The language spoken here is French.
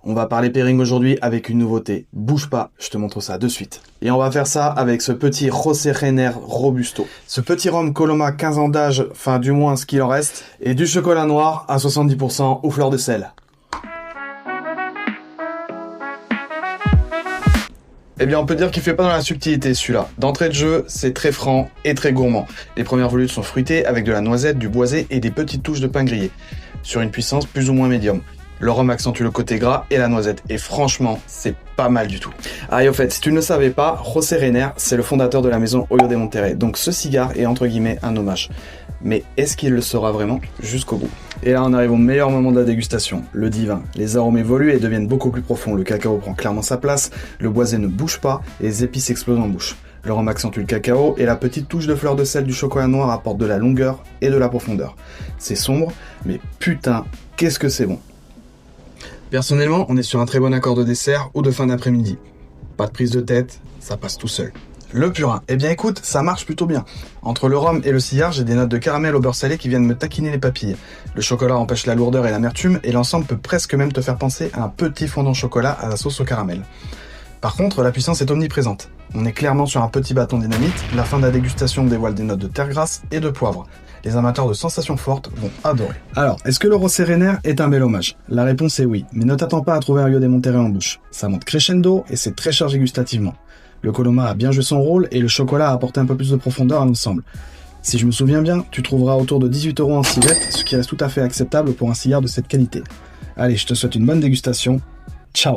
On va parler pairing aujourd'hui avec une nouveauté. Bouge pas, je te montre ça de suite. Et on va faire ça avec ce petit José Reiner Robusto. Ce petit rhum Coloma 15 ans d'âge, enfin du moins ce qu'il en reste, et du chocolat noir à 70% aux fleurs de sel. Eh bien, on peut dire qu'il fait pas dans la subtilité, celui-là. D'entrée de jeu, c'est très franc et très gourmand. Les premières volutes sont fruitées avec de la noisette, du boisé et des petites touches de pain grillé, sur une puissance plus ou moins médium. Le rhum accentue le côté gras et la noisette. Et franchement, c'est pas mal du tout. Ah, et au fait, si tu ne le savais pas, José Reiner, c'est le fondateur de la maison Hoyo de Monterrey. Donc ce cigare est entre guillemets un hommage. Mais est-ce qu'il le sera vraiment jusqu'au bout? Et là, on arrive au meilleur moment de la dégustation, le divin. Les arômes évoluent et deviennent beaucoup plus profonds. Le cacao prend clairement sa place, le boisé ne bouge pas et les épices explosent en bouche. Le rhum accentue le cacao et la petite touche de fleur de sel du chocolat noir apporte de la longueur et de la profondeur. C'est sombre, mais putain, qu'est-ce que c'est bon. Personnellement, on est sur un très bon accord de dessert ou de fin d'après-midi. Pas de prise de tête, ça passe tout seul. Le purin, eh bien écoute, ça marche plutôt bien. Entre le rhum et le cigare, j'ai des notes de caramel au beurre salé qui viennent me taquiner les papilles. Le chocolat empêche la lourdeur et l'amertume et l'ensemble peut presque même te faire penser à un petit fondant chocolat à la sauce au caramel. Par contre, la puissance est omniprésente. On est clairement sur un petit bâton dynamite, la fin de la dégustation dévoile des notes de terre grasse et de poivre. Les amateurs de sensations fortes vont adorer. Alors, est-ce que le José Reiner est un bel hommage? La réponse est oui, mais ne t'attends pas à trouver un Hoyo de Monterrey en bouche. Ça monte crescendo et c'est très chargé gustativement. Le Coloma a bien joué son rôle et le chocolat a apporté un peu plus de profondeur à l'ensemble. Si je me souviens bien, tu trouveras autour de 18 € en civette, ce qui reste tout à fait acceptable pour un cigare de cette qualité. Allez, je te souhaite une bonne dégustation. Ciao!